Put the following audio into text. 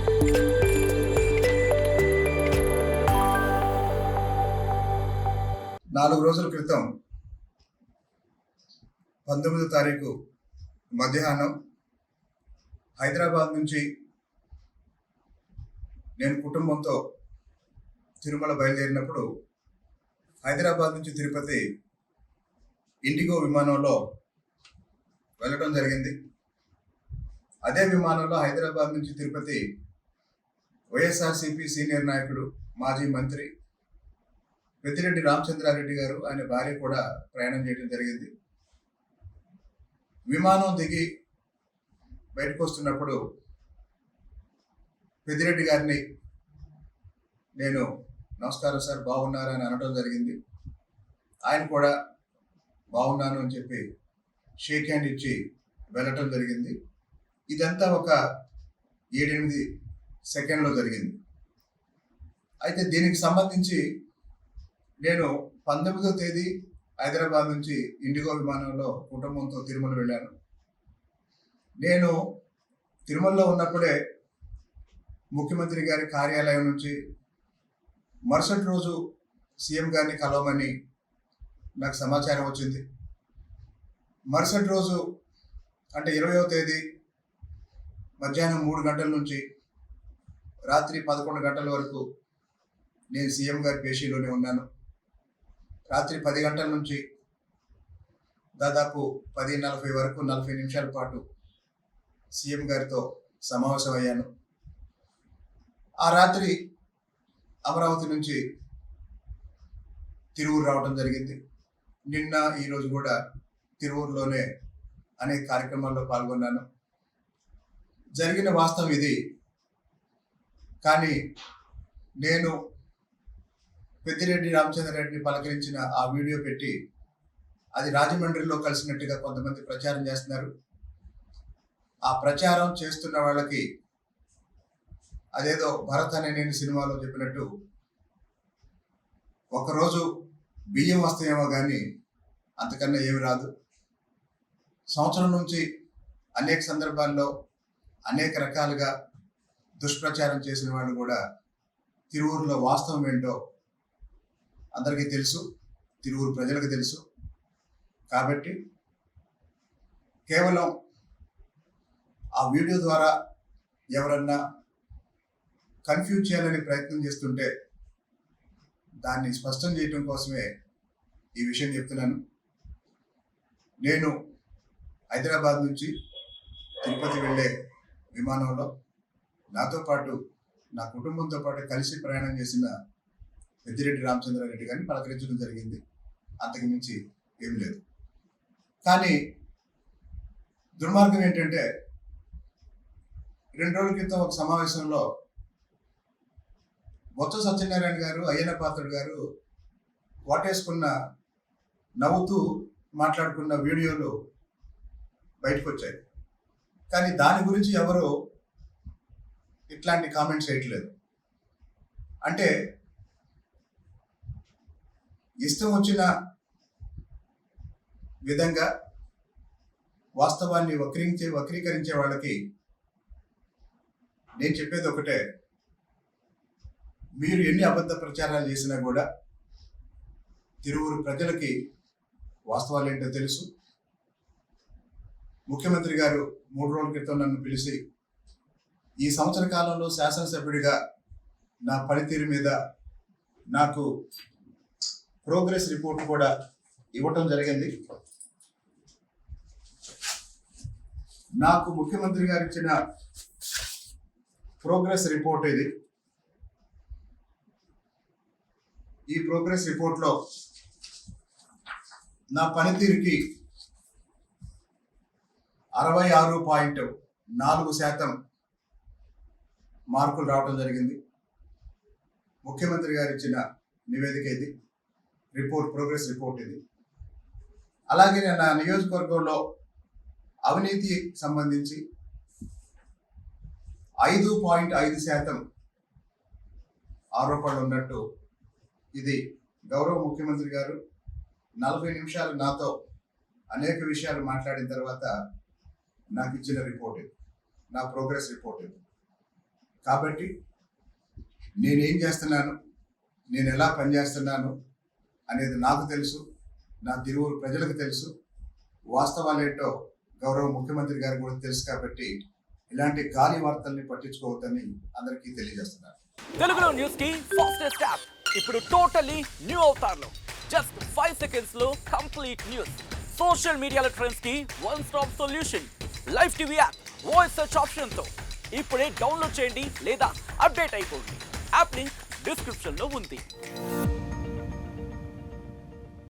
4 రోజుల క్రితం 19వ తారీఖు మధ్యాహ్నం హైదరాబాద్ నుంచి నేను కుటుంబంతో తిరుమల బయలుదేరినప్పుడు హైదరాబాద్ నుంచి తిరుపతి ఇండిగో విమానంలో వెళ్ళడం జరిగింది. అదే విమానంలో హైదరాబాద్ నుంచి తిరుపతి వైఎస్ఆర్సీపీ సీనియర్ నాయకుడు మాజీ మంత్రి పెద్దిరెడ్డి రామచంద్రారెడ్డి గారు ఆయన భార్య కూడా ప్రయాణం చేయడం జరిగింది. విమానం దిగి బయటకు వస్తున్నప్పుడు పెద్దిరెడ్డి గారిని నేను నమస్కారం సార్ బాగున్నారా అని అనడం జరిగింది. ఆయన కూడా బాగున్నాను అని చెప్పి షేక్ హ్యాండ్ ఇచ్చి వెళ్ళటం జరిగింది. ఇదంతా ఒక 7-8 సెకండ్లో జరిగింది. అయితే దీనికి సంబంధించి నేను 19వ తేదీ హైదరాబాద్ నుంచి ఇండిగో విమానంలో కుటుంబంతో తిరుమల వెళ్ళాను. నేను తిరుమలలో ఉన్నప్పుడే ముఖ్యమంత్రి గారి కార్యాలయం నుంచి మరుసటి రోజు సీఎం గారిని కలవమని నాకు సమాచారం వచ్చింది. మరుసటి రోజు అంటే 20వ తేదీ మధ్యాహ్నం 3 గంటల నుంచి రాత్రి 11 గంటల వరకు నేను సీఎం గారి పేషీలోనే ఉన్నాను. రాత్రి 10 గంటల నుంచి దాదాపు 10:40 వరకు 40 నిమిషాల పాటు సీఎం గారితో సమావేశం అయ్యాను. ఆ రాత్రి అమరావతి నుంచి తిరువూరు రావడం జరిగింది. నిన్న ఈరోజు కూడా తిరువూరులోనే అనేక కార్యక్రమాల్లో పాల్గొన్నాను. జరిగిన వాస్తవం ఇది. కానీ నేను పెద్దిరెడ్డి రామచంద్రారెడ్డిని పలకరించిన ఆ వీడియో పెట్టి అది రాజమండ్రిలో కలిసినట్టుగా కొంతమంది ప్రచారం చేస్తున్నారు. ఆ ప్రచారం చేస్తున్న వాళ్ళకి అదేదో భరత్ అనే నేను సినిమాలో చెప్పినట్టు ఒకరోజు బియ్యం వస్తాయేమో కానీ అంతకన్నా ఏమి రాదు. సంవత్సరం నుంచి అనేక సందర్భాల్లో అనేక రకాలుగా దుష్ప్రచారం చేసిన వాళ్ళు కూడా తిరువూరులో వాస్తవం ఏంటో అందరికీ తెలుసు, తిరువూరు ప్రజలకు తెలుసు. కాబట్టి కేవలం ఆ వీడియో ద్వారా ఎవరన్నా కన్ఫ్యూజ్ చేయాలని ప్రయత్నం చేస్తుంటే దాన్ని స్పష్టం చేయడం కోసమే ఈ విషయం చెప్తున్నాను. నేను హైదరాబాద్ నుంచి తిరుపతి వెళ్ళే విమానంలో నాతో పాటు నా కుటుంబంతో పాటు కలిసి ప్రయాణం చేసిన పెద్దిరెడ్డి రామచంద్రారెడ్డి గారిని పలకరించడం జరిగింది. అంతకు మించి ఏం లేదు. కానీ దుర్మార్గం ఏంటంటే 2 రోజుల క్రితం ఒక సమావేశంలో బొత్స సత్యనారాయణ గారు, అయ్యన్న పాత్రుడు గారు వాటేసుకున్న నవ్వుతూ మాట్లాడుకున్న వీడియోలు బయటకు వచ్చాయి. కానీ దాని గురించి ఎవరు ఇట్లాంటి కామెంట్స్ చేయట్లేదు. అంటే ఇష్టం వచ్చిన విధంగా వాస్తవాన్ని వక్రీకరించే వాళ్ళకి నేను చెప్పేది ఒకటే, మీరు ఎన్ని అబద్ధ ప్రచారాలు చేసినా కూడా తిరువూరు ప్రజలకి వాస్తవాలు ఏంటో తెలుసు. ముఖ్యమంత్రి గారు 3 రోజుల క్రితం నన్ను పిలిచి ఈ సంవత్సర కాలంలో శాసనసభ్యుడిగా నా పనితీరు మీద నాకు ప్రోగ్రెస్ రిపోర్ట్ కూడా ఇవ్వటం జరిగింది. నాకు ముఖ్యమంత్రి గారు ఇచ్చిన ప్రోగ్రెస్ రిపోర్ట్ ఇది. ఈ ప్రోగ్రెస్ రిపోర్ట్లో నా పనితీరుకి 66.4% మార్కులు రావడం జరిగింది. ముఖ్యమంత్రి గారు ఇచ్చిన నివేదిక ఇది, ప్రోగ్రెస్ రిపోర్ట్ ఇది. అలాగే నా నియోజకవర్గంలో అవినీతి సంబంధించి 5.5% ఆరోపణలు ఉన్నట్టు ఇది గౌరవ ముఖ్యమంత్రి గారు 40 నిమిషాలు నాతో అనేక విషయాలు మాట్లాడిన తర్వాత నాకు ఇచ్చిన రిపోర్ట్ ఇది, నా ప్రోగ్రెస్ రిపోర్ట్ ఇది. కాబట్టి నేనేం చేస్తున్నాను, నేను ఎలా పనిచేస్తున్నాను అనేది నాకు తెలుసు, నా తిరువురు ప్రజలకు తెలుసు, వాస్తవాలేంటో గౌరవ ముఖ్యమంత్రి గారు కూడా తెలుసు. కాబట్టి ఇలాంటి గాలి వార్తల్ని పట్టించుకోవద్దని అందరికీ తెలియజేస్తున్నారు. తెలుగులో న్యూస్ కి ఫాస్టెస్ట్ యాప్ ఇప్పుడు టోటల్లీ న్యూ అవతార్లో జస్ట్ 5 సెకండ్స్ లో కంప్లీట్ న్యూస్. సోషల్ మీడియాలో ట్రెండ్స్ కి one stop solution. Live TV app voice search option తో ఇప్పుడే డౌన్లోడ్ చేయండి లేదా అప్డేట్ అయిపోండి. యాప్ లింక్ డిస్క్రిప్షన్ లో ఉంది.